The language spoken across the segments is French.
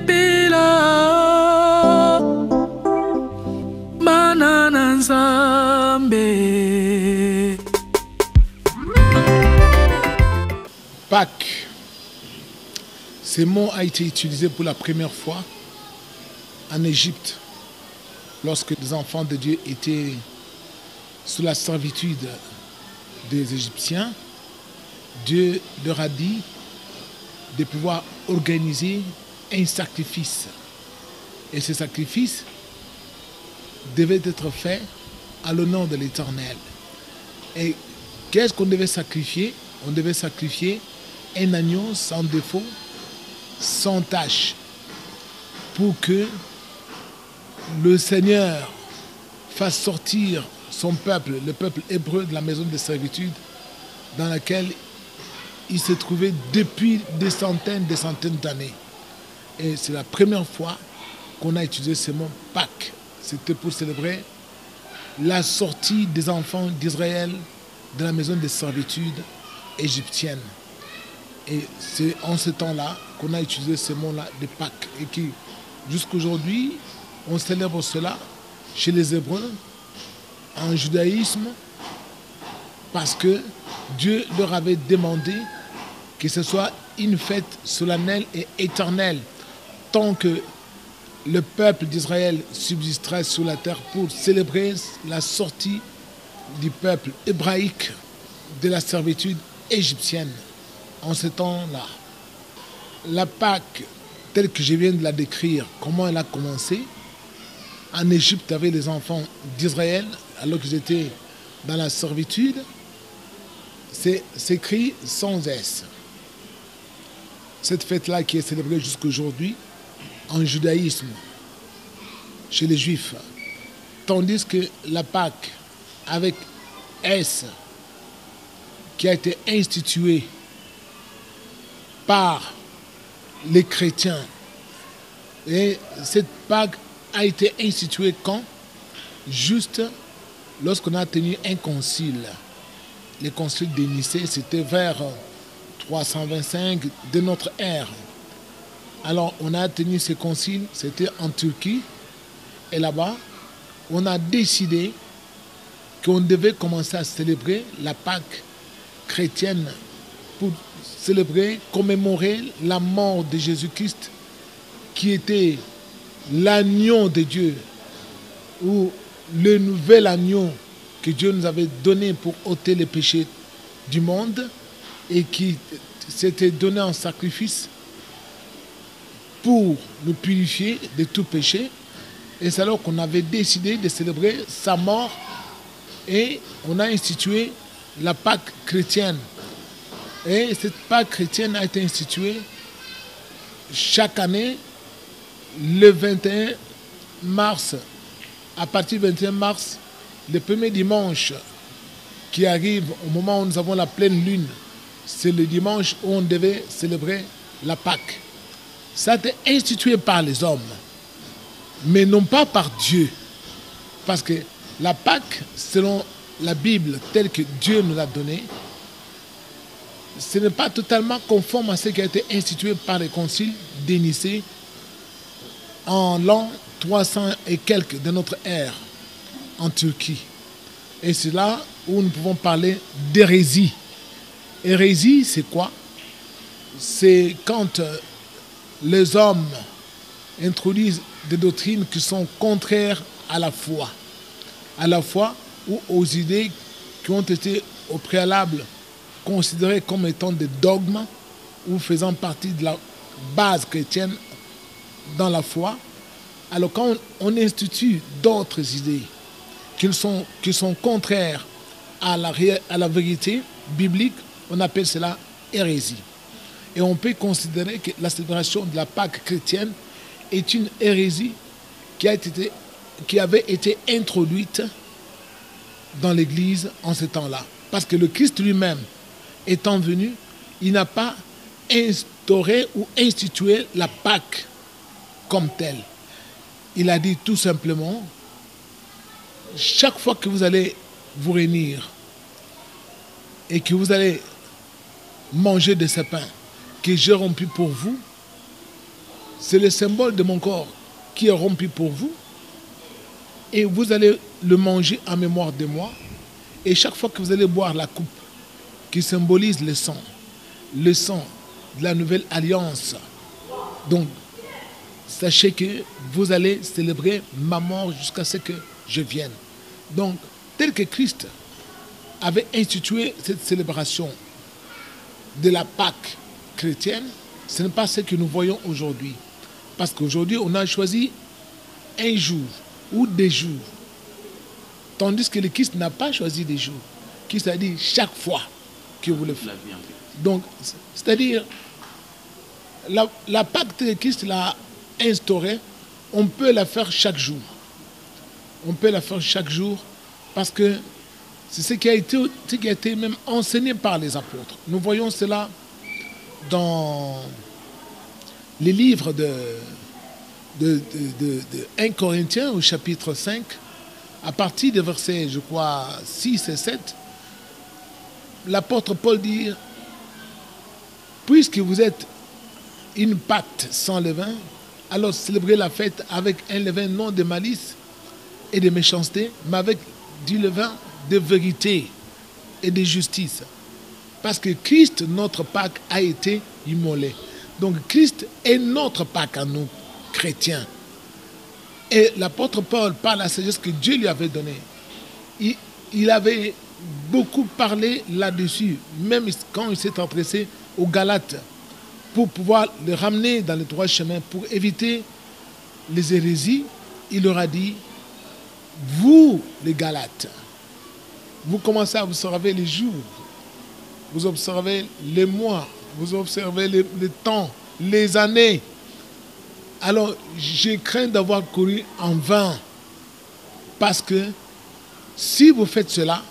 pila banana nzambe. Pâques. Ce mot a été utilisé pour la première fois en Égypte, lorsque les enfants de Dieu étaient sous la servitude des Égyptiens. Dieu leur a dit de pouvoir organiser un sacrifice. Et ce sacrifice devait être fait à l'honneur de l'Éternel. Et qu'est-ce qu'on devait sacrifier? On devait sacrifier un agneau sans défaut, sans tache, pour que le Seigneur fasse sortir son peuple, le peuple hébreu, de la maison de servitude dans laquelle il se trouvait depuis des centaines d'années. Et c'est la première fois qu'on a utilisé ce mot Pâques. C'était pour célébrer la sortie des enfants d'Israël de la maison de servitude égyptienne. Et c'est en ce temps-là qu'on a utilisé ce mot-là de Pâques. Et qui, jusqu'aujourd'hui, on célèbre cela chez les Hébreux, en judaïsme, parce que Dieu leur avait demandé que ce soit une fête solennelle et éternelle, tant que le peuple d'Israël subsisterait sur la terre pour célébrer la sortie du peuple hébraïque de la servitude égyptienne. En ce temps-là, la Pâque, telle que je viens de la décrire, comment elle a commencé, en Égypte avec les enfants d'Israël, alors qu'ils étaient dans la servitude, c'est écrit sans S. Cette fête-là qui est célébrée jusqu'aujourd'hui en judaïsme, chez les Juifs. Tandis que la Pâque, avec S, qui a été instituée par les chrétiens. Et cette Pâque a été instituée quand? Juste lorsqu'on a tenu un concile. Le concile de Nicée, c'était vers 325 de notre ère. Alors, on a tenu ce concile, c'était en Turquie. Et là-bas, on a décidé qu'on devait commencer à célébrer la Pâque chrétienne pour célébrer, commémorer la mort de Jésus-Christ, qui était l'agneau de Dieu, ou le nouvel agneau que Dieu nous avait donné pour ôter les péchés du monde et qui s'était donné en sacrifice pour nous purifier de tout péché. Et c'est alors qu'on avait décidé de célébrer sa mort et on a institué la Pâque chrétienne. Et cette Pâque chrétienne a été instituée chaque année le 21 mars. À partir du 21 mars, le premier dimanche qui arrive au moment où nous avons la pleine lune, c'est le dimanche où on devait célébrer la Pâque. Ça a été institué par les hommes, mais non pas par Dieu. Parce que la Pâque, selon la Bible telle que Dieu nous l'a donnée, ce n'est pas totalement conforme à ce qui a été institué par le concile de Nicée en l'an 300 et quelques de notre ère en Turquie. Et c'est là où nous pouvons parler d'hérésie. Hérésie, c'est quoi? C'est quand les hommes introduisent des doctrines qui sont contraires à la foi ou aux idées qui ont été au préalable considérées comme étant des dogmes ou faisant partie de la base chrétienne dans la foi. Alors quand on institue d'autres idées qui sont contraires à la vérité biblique, on appelle cela hérésie. Et on peut considérer que la célébration de la Pâque chrétienne est une hérésie qui avait été introduite dans l'Église en ce temps-là. Parce que le Christ lui-même, étant venu, il n'a pas instauré ou institué la Pâque comme telle. Il a dit tout simplement, chaque fois que vous allez vous réunir et que vous allez manger de ce pain que j'ai rompu pour vous, c'est le symbole de mon corps qui est rompu pour vous. Et vous allez le manger en mémoire de moi. Et chaque fois que vous allez boire la coupe qui symbolise le sang de la nouvelle alliance, donc sachez que vous allez célébrer ma mort jusqu'à ce que je vienne. Donc, tel que Christ avait institué cette célébration de la Pâque chrétienne, ce n'est pas ce que nous voyons aujourd'hui. Parce qu'aujourd'hui, on a choisi un jour ou des jours. Tandis que le Christ n'a pas choisi des jours. Christ a dit chaque fois que vous le faites. Donc, c'est-à-dire, la Pâque que Christ l'a instaurée, on peut la faire chaque jour. On peut la faire chaque jour parce que c'est ce qui a été même enseigné par les apôtres. Nous voyons cela dans les livres de 1 Corinthiens au chapitre 5, à partir des versets, je crois, 6 et 7, l'apôtre Paul dit « Puisque vous êtes une pâte sans levain, alors célébrez la fête avec un levain non de malice et de méchanceté, mais avec du levain de vérité et de justice. Parce que Christ, notre Pâque, a été immolé. » Donc Christ est notre Pâque à nous, chrétiens. Et l'apôtre Paul, par la sagesse que Dieu lui avait donnée, il avait beaucoup parlé là-dessus, même quand il s'est adressé aux Galates, pour pouvoir les ramener dans le droit chemin, pour éviter les hérésies. Il leur a dit, vous les Galates, vous commencez à observer les jours, vous observez les mois, vous observez les temps, les années. Alors, je crains d'avoir couru en vain. Parce que si vous faites cela,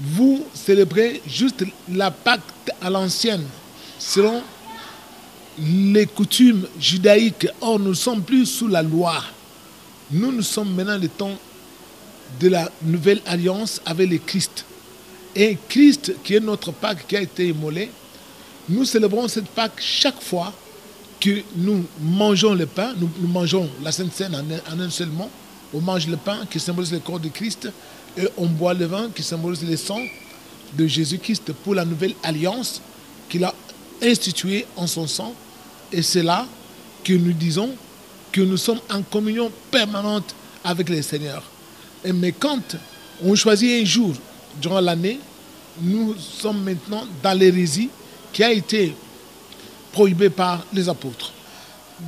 vous célébrez juste la Pâque à l'ancienne, selon les coutumes judaïques. Or, nous ne sommes plus sous la loi. Nous sommes maintenant le temps de la nouvelle alliance avec le Christ. Et Christ, qui est notre Pâque, qui a été immolé, nous célébrons cette Pâque chaque fois que nous mangeons le pain, nous mangeons la Sainte Seine en un seul mot. On mange le pain qui symbolise le corps de Christ et on boit le vin qui symbolise le sang de Jésus-Christ pour la nouvelle alliance qu'il a instituée en son sang. Et c'est là que nous disons que nous sommes en communion permanente avec le Seigneur. Mais quand on choisit un jour durant l'année, nous sommes maintenant dans l'hérésie qui a été prohibée par les apôtres.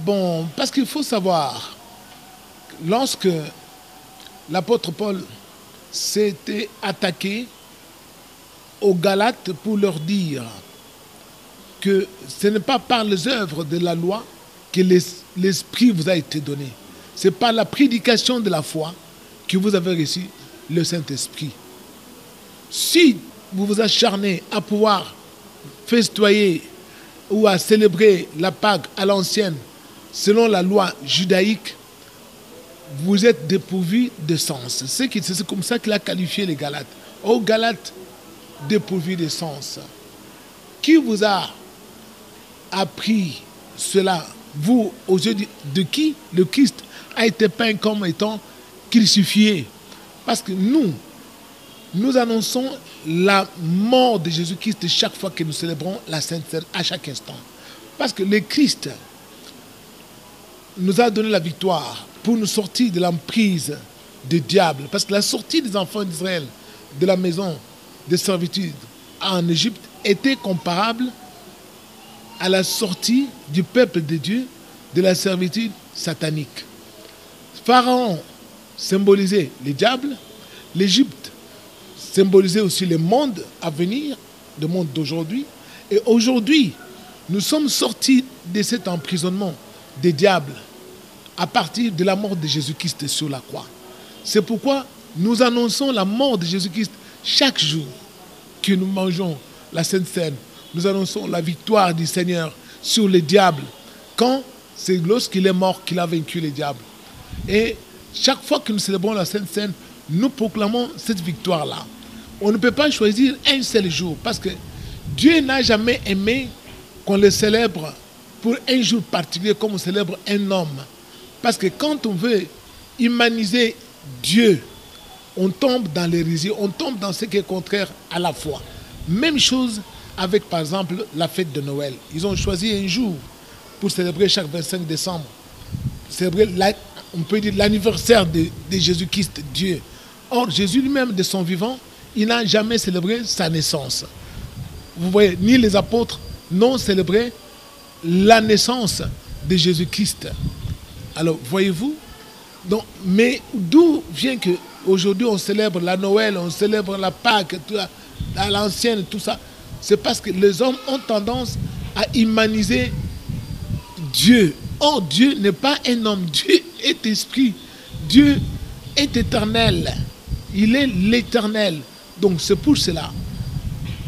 Bon, parce qu'il faut savoir, lorsque l'apôtre Paul s'était attaqué aux Galates pour leur dire que ce n'est pas par les œuvres de la loi que l'Esprit vous a été donné. C'est par la prédication de la foi que vous avez reçu le Saint-Esprit. Si vous vous acharnez à pouvoir festoyer ou à célébrer la Pâque à l'ancienne selon la loi judaïque, vous êtes dépourvus de sens. C'est comme ça qu'il a qualifié les Galates. Ô Galates, dépourvus de sens. Qui vous a appris cela? Vous, aux yeux de qui le Christ a été peint comme étant crucifié? Parce que nous annonçons la mort de Jésus-Christ chaque fois que nous célébrons la Sainte Seine, à chaque instant. Parce que le Christ nous a donné la victoire pour nous sortir de l'emprise du diable. Parce que la sortie des enfants d'Israël de la maison de servitude en Égypte était comparable à la sortie du peuple de Dieu de la servitude satanique. Pharaon symbolisait le diable, l'Égypte symbolisait aussi le monde à venir, le monde d'aujourd'hui. Et aujourd'hui, nous sommes sortis de cet emprisonnement des diables à partir de la mort de Jésus-Christ sur la croix. C'est pourquoi nous annonçons la mort de Jésus-Christ chaque jour que nous mangeons la Sainte Seine. Nous annonçons la victoire du Seigneur sur le diable. Quand c'est lorsqu'il est mort qu'il a vaincu le diable. Et chaque fois que nous célébrons la Sainte Seine, nous proclamons cette victoire-là. On ne peut pas choisir un seul jour parce que Dieu n'a jamais aimé qu'on le célèbre pour un jour particulier comme on célèbre un homme. Parce que quand on veut humaniser Dieu, on tombe dans l'hérésie, on tombe dans ce qui est contraire à la foi. Même chose avec, par exemple, la fête de Noël. Ils ont choisi un jour pour célébrer chaque 25 décembre. Célébrer, on peut dire, l'anniversaire de Jésus-Christ, Dieu. Or, Jésus lui-même, de son vivant, il n'a jamais célébré sa naissance. Vous voyez, ni les apôtres n'ont célébré la naissance de Jésus-Christ. Alors, voyez-vous, donc, mais d'où vient qu'aujourd'hui on célèbre la Noël, on célèbre la Pâque, à l'ancienne, tout ça? C'est parce que les hommes ont tendance à humaniser Dieu. Or, Dieu n'est pas un homme. Dieu est esprit. Dieu est éternel. Il est l'éternel. Donc, c'est pour cela.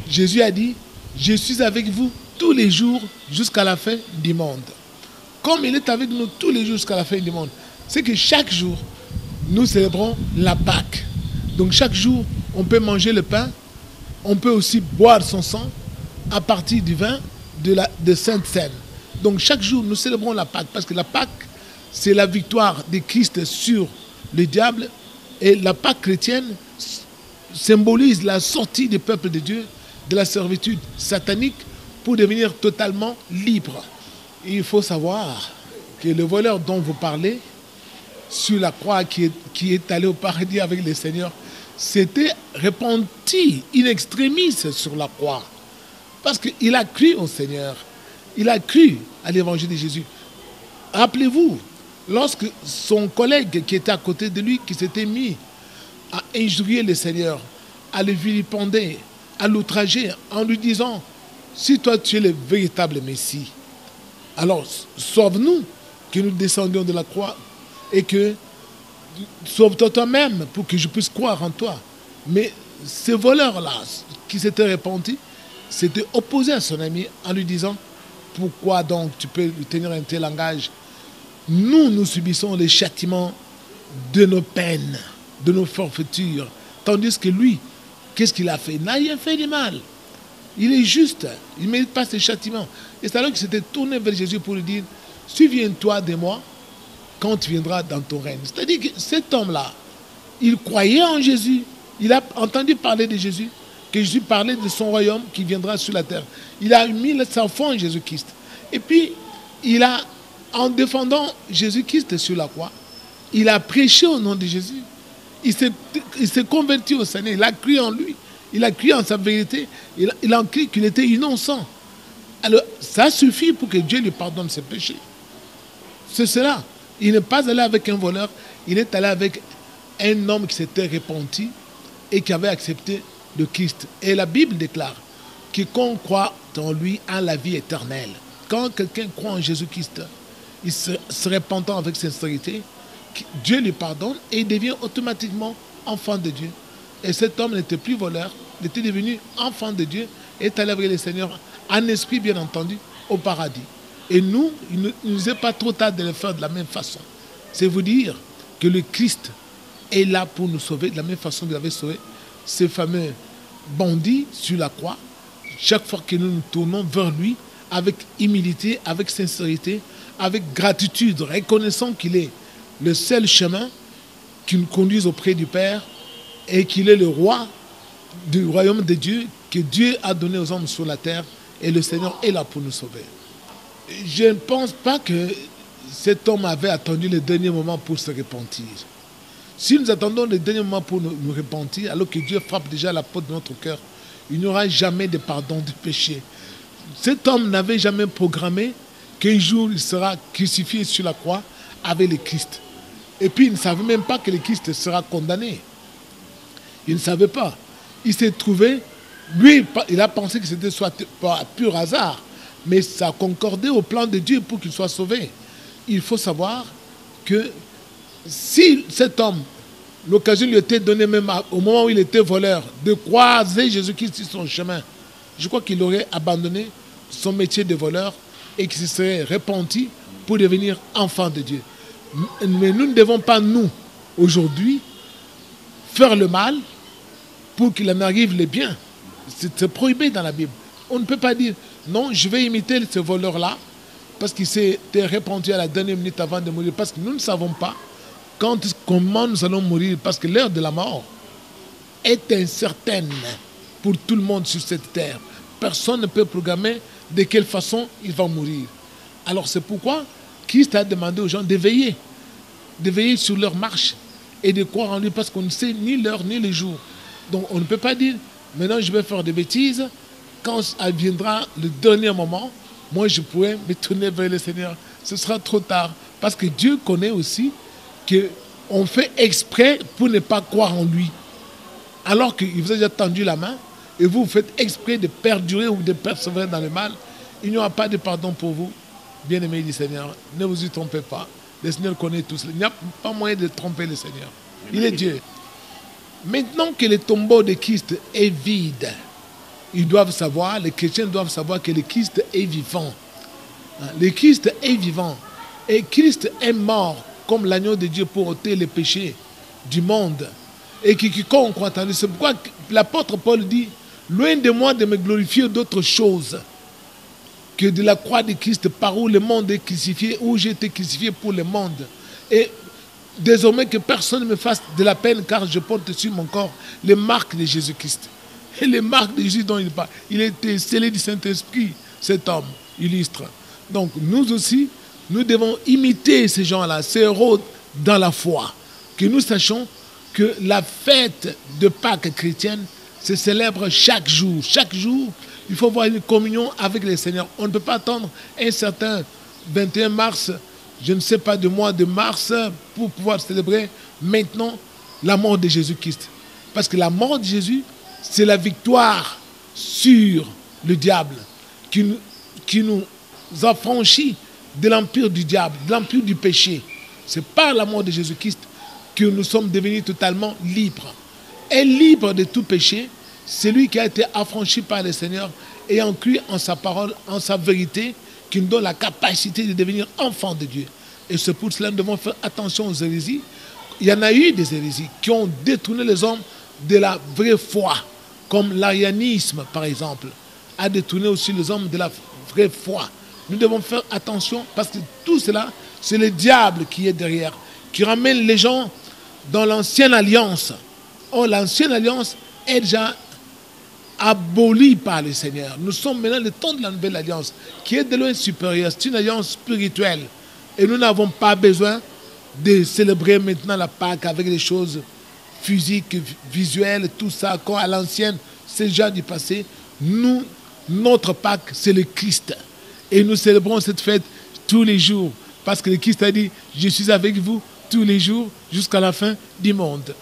Jésus a dit, je suis avec vous tous les jours jusqu'à la fin du monde. Comme il est avec nous tous les jours jusqu'à la fin du monde, c'est que chaque jour, nous célébrons la Pâque. Donc, chaque jour, on peut manger le pain. On peut aussi boire son sang à partir du vin de Sainte Seine. Donc chaque jour, nous célébrons la Pâque, parce que la Pâque, c'est la victoire de Christ sur le diable. Et la Pâque chrétienne symbolise la sortie du peuple de Dieu de la servitude satanique pour devenir totalement libre. Et il faut savoir que le voleur dont vous parlez, sur la croix qui est allé au paradis avec le Seigneur, s'était repenti in extremis sur la croix. Parce qu'il a cru au Seigneur. Il a cru à l'évangile de Jésus. Rappelez-vous, lorsque son collègue qui était à côté de lui, qui s'était mis à injurier le Seigneur, à le vilipender, à l'outrager, en lui disant, si toi tu es le véritable Messie, alors sauve-nous, que nous descendions de la croix, et que sauve-toi toi-même pour que je puisse croire en toi. Mais ce voleur-là, qui s'était repenti, s'était opposé à son ami en lui disant, pourquoi donc tu peux tenir un tel langage? Nous subissons les châtiments de nos peines, de nos forfaitures. Tandis que lui, qu'est-ce qu'il a fait? Il n'a rien fait de mal. Il est juste. Il ne mérite pas ces châtiments. Et c'est alors qu'il s'était tourné vers Jésus pour lui dire, souviens-toi de moi quand tu viendras dans ton règne. C'est-à-dire que cet homme-là, il croyait en Jésus. Il a entendu parler de Jésus, que Jésus parlait de son royaume qui viendra sur la terre. Il a mis sa foi en Jésus-Christ. Et puis, en défendant Jésus-Christ sur la croix, il a prêché au nom de Jésus. Il s'est converti au Seigneur. Il a cru en lui. Il a cru en sa vérité. Il a cru qu'il était innocent. Alors, ça suffit pour que Dieu lui pardonne ses péchés. C'est cela. Il n'est pas allé avec un voleur. Il est allé avec un homme qui s'était repenti et qui avait accepté le Christ. Et la Bible déclare, quiconque croit en lui a la vie éternelle. Quand quelqu'un croit en Jésus-Christ, il se repentant avec sincérité, Dieu lui pardonne et il devient automatiquement enfant de Dieu. Et cet homme n'était plus voleur, il était devenu enfant de Dieu et est allé avec le Seigneur en esprit, bien entendu, au paradis. Et nous, il ne nous est pas trop tard de le faire de la même façon. C'est vous dire que le Christ est là pour nous sauver, de la même façon qu'il avait sauvé ces fameux bandits sur la croix. Chaque fois que nous nous tournons vers lui, avec humilité, avec sincérité, avec gratitude, reconnaissant qu'il est le seul chemin qui nous conduise auprès du Père et qu'il est le roi du royaume de Dieu que Dieu a donné aux hommes sur la terre et le Seigneur est là pour nous sauver. Je ne pense pas que cet homme avait attendu le dernier moment pour se repentir. Si nous attendons le dernier moment pour nous repentir, alors que Dieu frappe déjà la porte de notre cœur, il n'y aura jamais de pardon du péché. Cet homme n'avait jamais programmé qu'un jour il sera crucifié sur la croix avec le Christ. Et puis il ne savait même pas que le Christ sera condamné. Il ne savait pas. Il s'est trouvé, lui, il a pensé que c'était soit par pur hasard, mais ça concordait au plan de Dieu pour qu'il soit sauvé. Il faut savoir que si cet homme, l'occasion lui était donnée même au moment où il était voleur, de croiser Jésus-Christ sur son chemin, je crois qu'il aurait abandonné son métier de voleur et qu'il se serait repenti pour devenir enfant de Dieu. Mais nous ne devons pas, nous, aujourd'hui, faire le mal pour qu'il en arrive le bien. C'est prohibé dans la Bible. On ne peut pas dire, non, je vais imiter ce voleur-là parce qu'il s'est répandu à la dernière minute avant de mourir, parce que nous ne savons pas comment nous allons mourir, parce que l'heure de la mort est incertaine pour tout le monde sur cette terre. Personne ne peut programmer de quelle façon il va mourir. Alors c'est pourquoi Christ a demandé aux gens d'éveiller sur leur marche et de croire en lui, parce qu'on ne sait ni l'heure ni le jour. Donc on ne peut pas dire, maintenant je vais faire des bêtises, quand viendra le dernier moment, moi je pourrais me tourner vers le Seigneur. Ce sera trop tard, parce que Dieu connaît aussi qu'on fait exprès pour ne pas croire en lui. Alors qu'il vous a déjà tendu la main, et vous faites exprès de perdurer ou de persévérer dans le mal, il n'y aura pas de pardon pour vous. Bien-aimés du Seigneur, ne vous y trompez pas. Le Seigneur connaît tous. Il n'y a pas moyen de tromper le Seigneur. Il est Dieu. Maintenant que le tombeau de Christ est vide, ils doivent savoir, les chrétiens doivent savoir que le Christ est vivant. Le Christ est vivant. Et Christ est mort comme l'agneau de Dieu pour ôter les péchés du monde. Et quiconque croit en lui. C'est pourquoi l'apôtre Paul dit, loin de moi de me glorifier d'autres choses que de la croix de Christ, par où le monde est crucifié, où j'ai été crucifié pour le monde. Et désormais que personne ne me fasse de la peine, car je porte sur mon corps les marques de Jésus-Christ. Et les marques de Jésus dont il parle, il a été scellé du Saint-Esprit, cet homme illustre. Donc nous aussi, nous devons imiter ces gens-là, ces héros dans la foi. Que nous sachions que la fête de Pâques chrétienne se célèbre chaque jour. Chaque jour, il faut avoir une communion avec le Seigneur. On ne peut pas attendre un certain 21 mars, je ne sais pas, de mois de mars, pour pouvoir célébrer maintenant la mort de Jésus-Christ. Parce que la mort de Jésus, c'est la victoire sur le diable qui nous a franchis de l'empire du diable, de l'empire du péché. C'est par la mort de Jésus-Christ que nous sommes devenus totalement libres. Et libre de tout péché, celui qui a été affranchi par le Seigneur ayant cru en sa parole, en sa vérité, qui nous donne la capacité de devenir enfant de Dieu. Et c'est pour cela que nous devons faire attention aux hérésies. Il y en a eu des hérésies qui ont détourné les hommes de la vraie foi, comme l'arianisme par exemple, a détourné aussi les hommes de la vraie foi. Nous devons faire attention parce que tout cela, c'est le diable qui est derrière, qui ramène les gens dans l'ancienne alliance. Or, l'ancienne alliance est déjà abolie par le Seigneur. Nous sommes maintenant le temps de la nouvelle alliance, qui est de loin supérieure. C'est une alliance spirituelle. Et nous n'avons pas besoin de célébrer maintenant la Pâque avec des choses physiques, visuelles, tout ça, comme à l'ancienne, c'est déjà du passé. Nous, notre Pâque, c'est le Christ. Et nous célébrons cette fête tous les jours. Parce que le Christ a dit, je suis avec vous tous les jours jusqu'à la fin du monde.